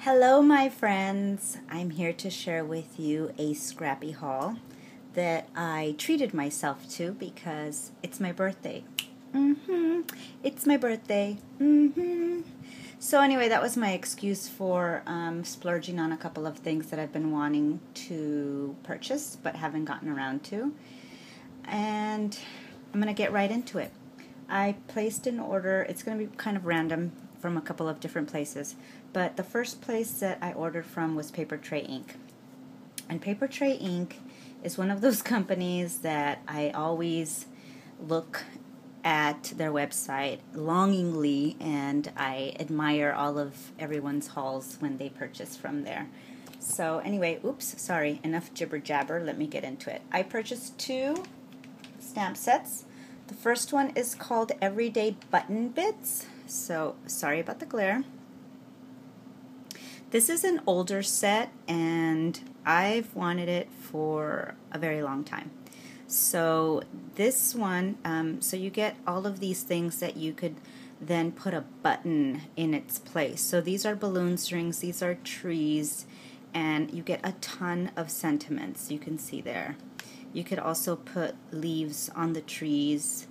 Hello, my friends. I'm here to share with you a Scrappy Haul that I treated myself to because it's my birthday. It's my birthday. So anyway, that was my excuse for splurging on a couple of things that I've been wanting to purchase but haven't gotten around to. And I'm going to get right into it. I placed an order. It's going to be kind of random from a couple of different places. But the first place that I ordered from was Papertrey Inc. And Papertrey Inc. is one of those companies that I always look at their website longingly, and I admire all of everyone's hauls when they purchase from there. So anyway, sorry, enough jibber jabber, let me get into it. I purchased 2 stamp sets. The first one is called Everyday Button Bits, so sorry about the glare. This is an older set, and I've wanted it for a very long time. So this one, so you get all of these things that you could then put a button in its place. So these are balloon strings, these are trees, and you get a ton of sentiments, you can see there. You could also put leaves on the trees.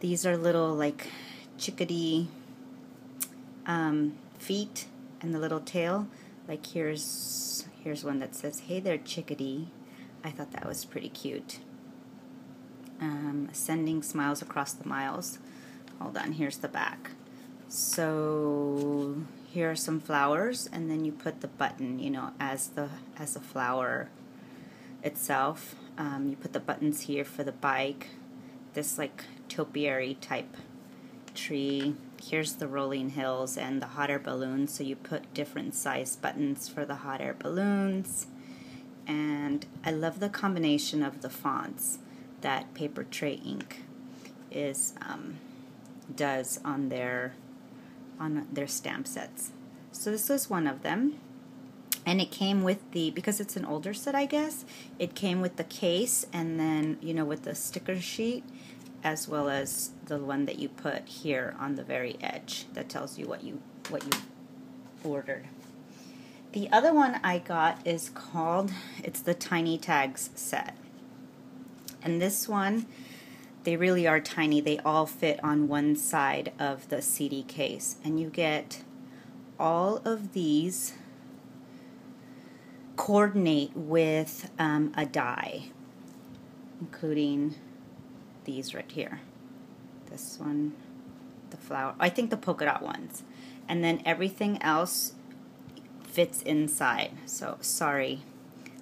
These are little like chickadee feet and the little tail. Like here's one that says, "Hey there, chickadee." I thought that was pretty cute. Sending smiles across the miles. Hold on, here's the back. So here are some flowers, and then you put the button, you know, as the flower itself. You put the buttons here for the bike. This like topiary type tree. Here's the rolling hills and the hot air balloons, so you put different size buttons for the hot air balloons. And I love the combination of the fonts that Papertrey Inc. does on their stamp sets. So this was one of them, and it came with because it's an older set, I guess, it came with the case, and then with the sticker sheet, as well as the one that you put here on the very edge that tells you what you ordered. The other one I got is it's the Tiny Tags set. And this one, they really are tiny. They all fit on one side of the CD case. And you get all of these coordinate with a die, including these right here. This one, the flower, I think the polka dot ones. And then everything else fits inside. So sorry.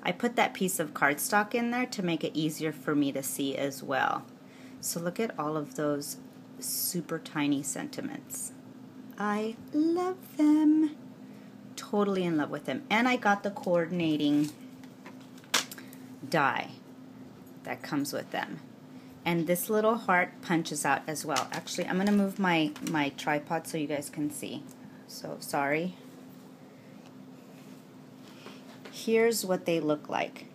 I put that piece of cardstock in there to make it easier for me to see as well. So look at all of those super tiny sentiments. I love them. Totally in love with them. And I got the coordinating die that comes with them. And this little heart punches out as well. Actually, I'm going to move my tripod so you guys can see. So sorry. Here's what they look like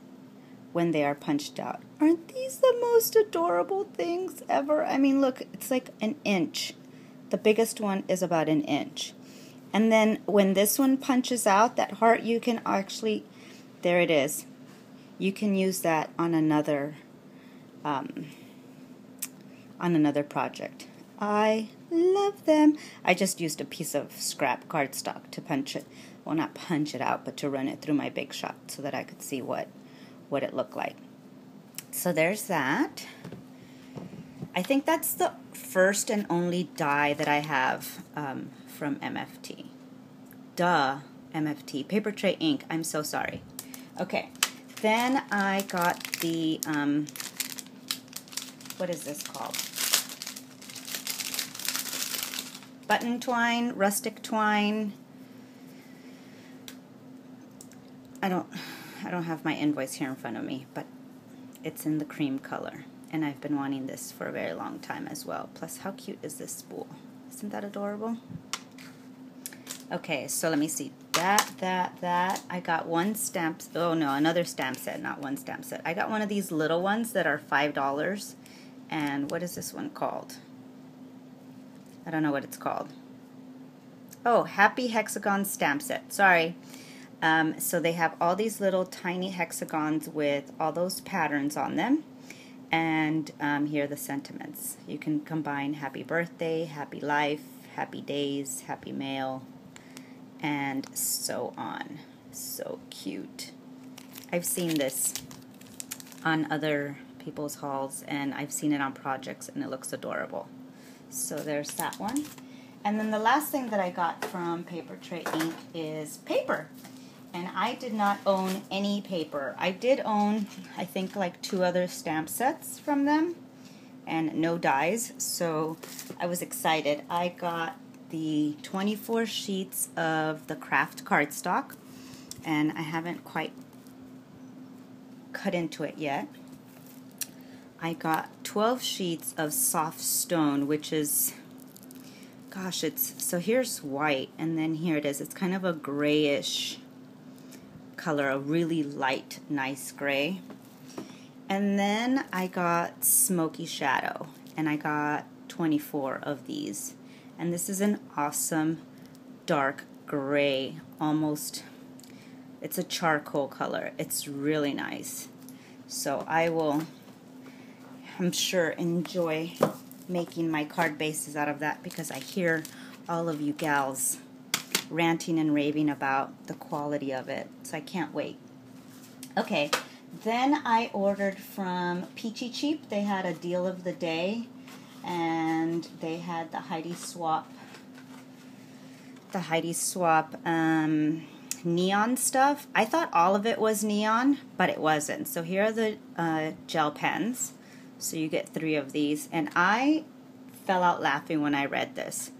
when they are punched out. Aren't these the most adorable things ever? I mean, look, it's like an inch. The biggest one is about an inch. And then when this one punches out, that heart, you can actually, there it is. You can use that on another project. I love them. I just used a piece of scrap cardstock to punch it. Well, not punch it out, but to run it through my Big Shot so that I could see what it looked like. So there's that. I think that's the first and only die that I have from MFT. Duh, MFT. Papertrey Inc. I'm so sorry. Okay, then I got the, what is this called? Button twine, rustic twine. I don't have my invoice here in front of me, but it's in the cream color, and I've been wanting this for a very long time as well. Plus, how cute is this spool? Isn't that adorable? Okay, so let me see. That. I got one stamp. Oh no, another stamp set, not one stamp set. I got one of these little ones that are $5. And what is this one called? I don't know what it's called. Oh, Happy Hexagon stamp set. Sorry. So they have all these little tiny hexagons with all those patterns on them. And here are the sentiments. You can combine happy birthday, happy life, happy days, happy mail, and so on. So cute. I've seen this on other people's hauls, and I've seen it on projects, and it looks adorable. So there's that one. And then the last thing that I got from Papertrey Inc. is paper. And I did not own any paper. I did own, I think, like 2 other stamp sets from them, and no dies, so I was excited. I got the 24 sheets of the craft cardstock, and I haven't quite cut into it yet. I got 12 sheets of soft stone, which is, gosh, so here's white, and then here it is. It's kind of a grayish color, a really light, nice gray. And then I got Smoky Shadow, and I got 24 of these. And this is an awesome dark gray, almost, it's a charcoal color. It's really nice. So I will, I'm sure, enjoy making my card bases out of that, because I hear all of you gals ranting and raving about the quality of it, so I can't wait. Okay, then I ordered from Peachy Cheap. They had a deal of the day, and they had the Heidi Swap neon stuff. I thought all of it was neon, but it wasn't. So here are the gel pens. So you get 3 of these, and I fell out laughing when I read this.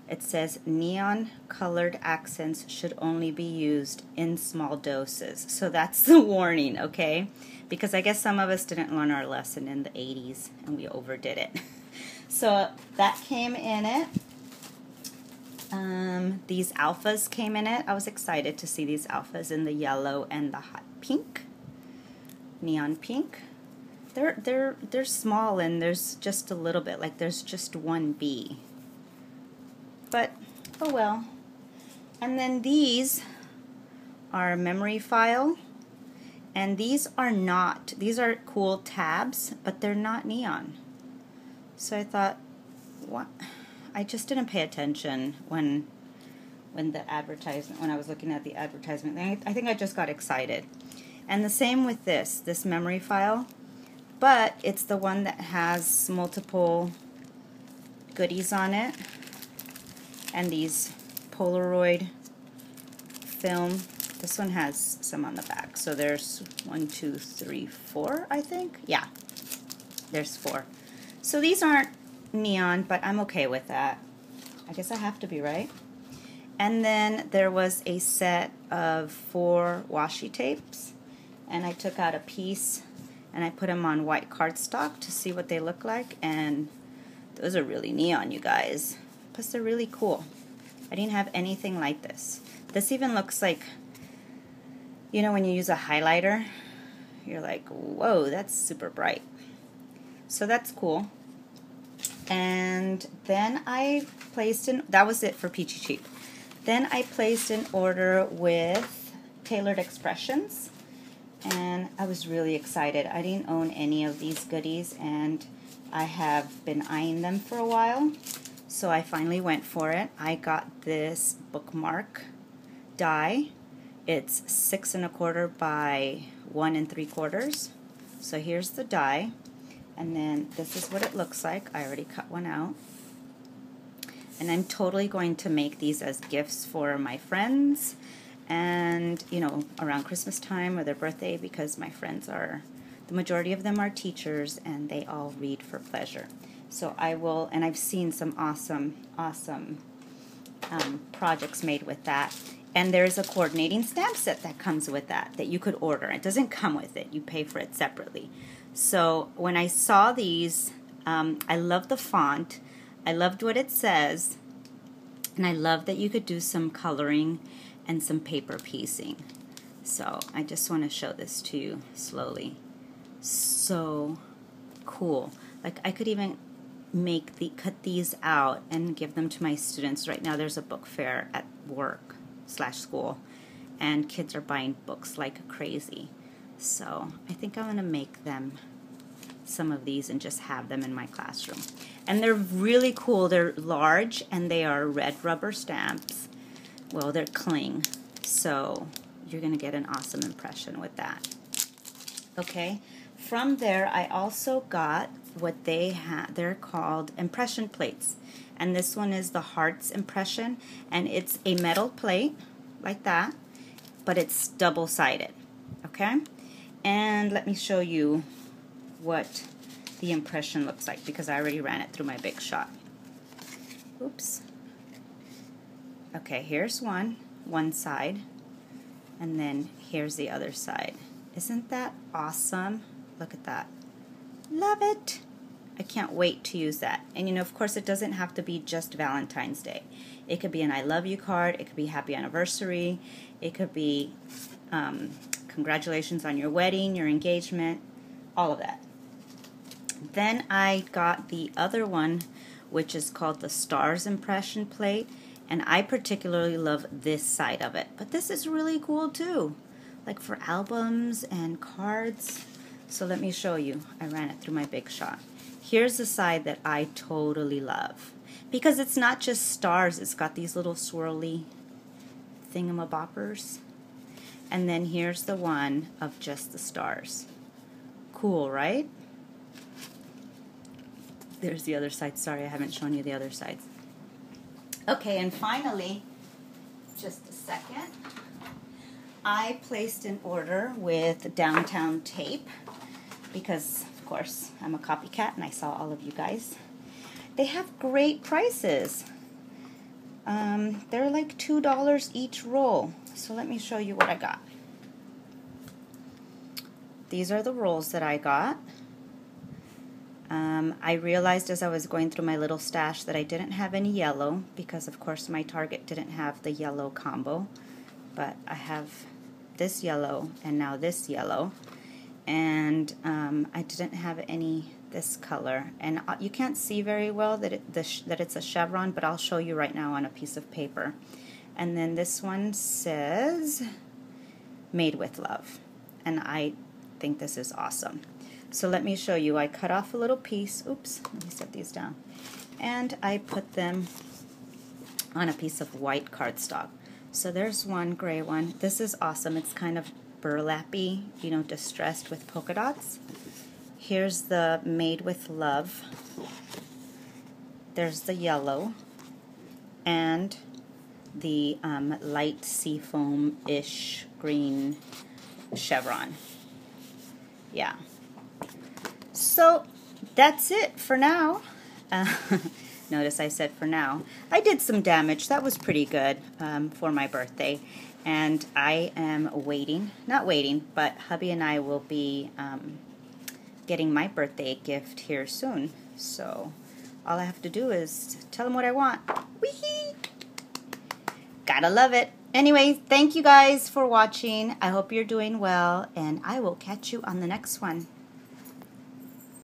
It says neon colored accents should only be used in small doses. So that's the warning, okay? Because I guess some of us didn't learn our lesson in the 80s and we overdid it. So that came in it. These alphas came in it. I was excited to see these alphas in the yellow and the hot pink, neon pink. They're small, and there's just a little bit, like there's just 1 bee. But, oh well. And then these are memory file, and these are cool tabs, but they're not neon. So I thought, what? I just didn't pay attention when I was looking at the advertisement. I think I just got excited. And the same with this memory file, but it's the one that has multiple goodies on it. And these Polaroid film. This one has some on the back. So there's 1, 2, 3, 4, I think. Yeah, there's 4. So these aren't neon, but I'm okay with that. I guess I have to be, right? And then there was a set of 4 washi tapes, and I took out a piece and I put them on white cardstock to see what they look like, and those are really neon, you guys. Plus they're really cool. I didn't have anything like this. This even looks like, you know, when you use a highlighter, you're like, whoa, that's super bright. So that's cool. And then I placed that was it for Peachy Cheap. Then I placed an order with Tailored Expressions, and I was really excited. I didn't own any of these goodies, and I have been eyeing them for a while. So I finally went for it. I got this bookmark die. It's 6 1/4 by 1 3/4. So here's the die, and then this is what it looks like. I already cut one out. And I'm totally going to make these as gifts for my friends, and you know, around Christmas time or their birthday, because my friends the majority of them are teachers, and they all read for pleasure. So I will, and I've seen some awesome projects made with that. And there's a coordinating stamp set that comes with that you could order. It doesn't come with it. You pay for it separately. So when I saw these, I love the font. I loved what it says. And I love that you could do some coloring and some paper piecing. So I just want to show this to you slowly. So cool. Like I could even cut these out and give them to my students. Right now there's a book fair at work / school, and kids are buying books like crazy. So I think I'm going to make them some of these and just have them in my classroom. And they're really cool. They're large and they are red rubber stamps. Well, they're cling. So you're going to get an awesome impression with that. Okay. From there, I also got what they have. They're called impression plates. And this one is the hearts impression. And it's a metal plate like that, but it's double-sided. Okay? And let me show you what the impression looks like, because I already ran it through my Big Shot. Oops. Okay, here's one side, and then here's the other side. Isn't that awesome? Look at that. Love it. I can't wait to use that. And you know, of course, it doesn't have to be just Valentine's Day. It could be an I love you card. It could be happy anniversary. It could be congratulations on your wedding, your engagement, all of that. Then I got the other one, which is called the Stars Impression Plate, and I particularly love this side of it. But this is really cool too, like for albums and cards. So let me show you. I ran it through my Big Shot. Here's the side that I totally love, because it's not just stars. It's got these little swirly thingamaboppers. And then here's the one of just the stars. Cool, right? There's the other side. Sorry, I haven't shown you the other sides. Okay, and finally, just a second, I placed an order with Downtown Tape because, of course, I'm a copycat and I saw all of you guys. They have great prices. They're like $2 each roll. So let me show you what I got. These are the rolls that I got. I realized as I was going through my little stash that I didn't have any yellow, because of course my Target didn't have the yellow combo, but I have this yellow and now this yellow, and I didn't have any this color, and you can't see very well that it's a chevron, but I'll show you right now on a piece of paper. And then this one says made with love, and I think this is awesome. So let me show you. I cut off a little piece. Oops, let me set these down. And I put them on a piece of white cardstock. So there's one gray one. This is awesome. It's kind of burlappy, you know, distressed with polka dots. Here's the made with love. There's the yellow. And the light seafoam-ish green chevron. Yeah. So that's it for now. Notice I said for now. I did some damage. That was pretty good for my birthday. And I am not waiting, but hubby and I will be getting my birthday gift here soon. So all I have to do is tell him what I want. Wee-hee! Gotta love it. Anyway, thank you guys for watching. I hope you're doing well, and I will catch you on the next one.